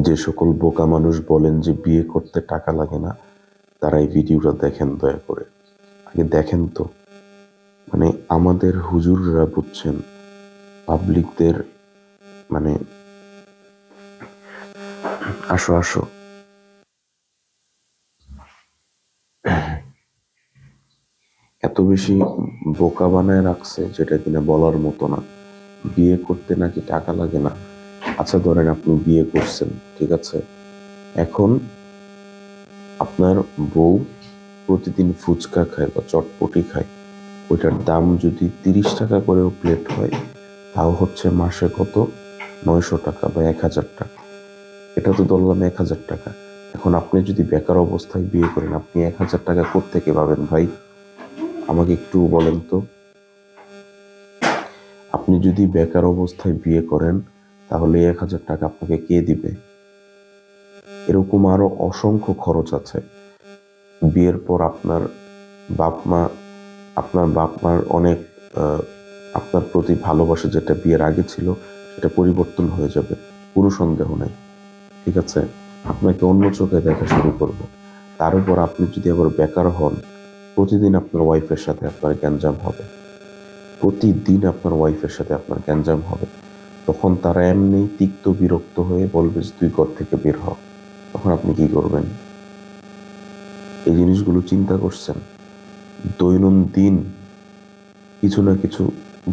যে সকল বোকা মানুষ বলেন যে বিয়ে করতে টাকা লাগে না, তারা এই ভিডিওটা দেখেন দয়া করে। আগে দেখেন তো, মানে আমাদের হুজুররা বুঝছেন পাবলিকদের, মানে আসো আসো, এত বেশি বোকা বানায় রাখছে যেটা কিনা বলার মতো না। বিয়ে করতে নাকি টাকা লাগে না। আচ্ছা ধরেন আপনি বিয়ে করছেন, ঠিক আছে, এখন আপনার বউ প্রতিদিন ফুচকা খায় বা চটপটি খায়, ওইটার দাম যদি 30 টাকা করেও প্লেট হয়, তাও হচ্ছে মাসে কত, 900 টাকা বা 1000 টাকা। এটা তো ধরলাম 1000 টাকা। এখন আপনি যদি বেকার অবস্থায় বিয়ে করেন, আপনি 1000 টাকা কোত্থেকে পাবেন ভাই? আমাকে একটু বলেন তো। আপনি যদি বেকার অবস্থায় বিয়ে করেন, তাহলে 1000 টাকা আপনাকে কে দিবে? এরকম আরো অসংখ্য খরচ আছে। বিয়ের পর বাপ মা আপনার বাপ মার অনেক আপনার প্রতি ভালোবাসা যেটা বিয়ের আগে ছিল সেটা পরিবর্তন হয়ে যাবে, কোনো সন্দেহ নাই, ঠিক আছে? আপনাকে অন্য চোখে দেখা শুরু করবে। তার উপর আপনি যদি আবার বেকার হন, প্রতিদিন আপনার ওয়াইফের সাথে আপনার গ্যাঞ্জাম হবে, প্রতিদিন আপনার ওয়াইফের সাথে আপনার গ্যাঞ্জাম হবে। তখন তারা এমনি তিক্ত বিরক্ত হয়ে বলবে যে তুই ঘর থেকে বের হ। তখন আপনি কি করবেন? এই জিনিসগুলো চিন্তা করছেন? দৈনন্দিন কিছু না কিছু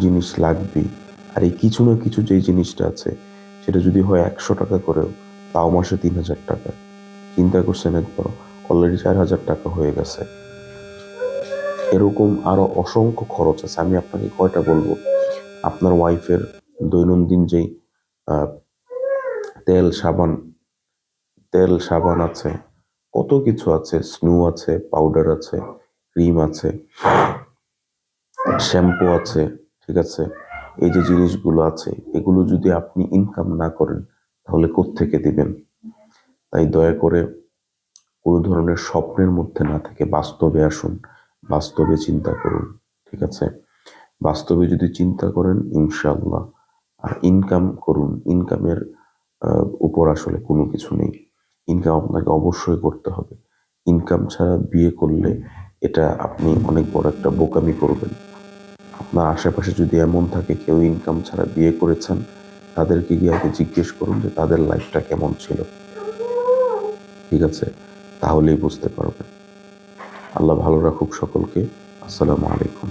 জিনিস লাগবেই। আর এই কিছু না কিছু যেই জিনিসটা আছে, সেটা যদি হয় 100 টাকা করেও, তাও মাসে 3000 টাকা। চিন্তা করছেন একবার? অলরেডি 4000 টাকা হয়ে গেছে। এরকম আরো অসংখ্য খরচ আছে, আমি আপনাকে কয়টা বলবো। আপনার ওয়াইফের দৈনন্দিন যেই আহ, তেল সাবান তেল সাবান আছে, কত কিছু আছে, স্নু আছে, পাউডার আছে, ক্রিম আছে, শ্যাম্পু আছে, ঠিক আছে? এই যে জিনিসগুলো আছে, এগুলো যদি আপনি ইনকাম না করেন, তাহলে কোত্থেকে দিবেন? তাই দয়া করে কোনো ধরনের স্বপ্নের মধ্যে না থেকে বাস্তবে আসুন, বাস্তবে চিন্তা করুন, ঠিক আছে? বাস্তবে যদি চিন্তা করেন, ইনশাআল্লাহ, আর ইনকাম করুন। ইনকামের উপর আসলে কোনো কিছু নেই। ইনকাম আপনাকে অবশ্যই করতে হবে। ইনকাম ছাড়া বিয়ে করলে এটা আপনি অনেক বড় একটা বোকামি করবেন। আপনার আশেপাশে যদি এমন থাকে কেউ ইনকাম ছাড়া বিয়ে করেছেন, তাদেরকে গিয়ে আগে জিজ্ঞেস করুন যে তাদের লাইফটা কেমন ছিল, ঠিক আছে? তাহলেই বুঝতে পারবেন। আল্লাহ ভালো রাখুক সকলকে। আসসালামু আলাইকুম।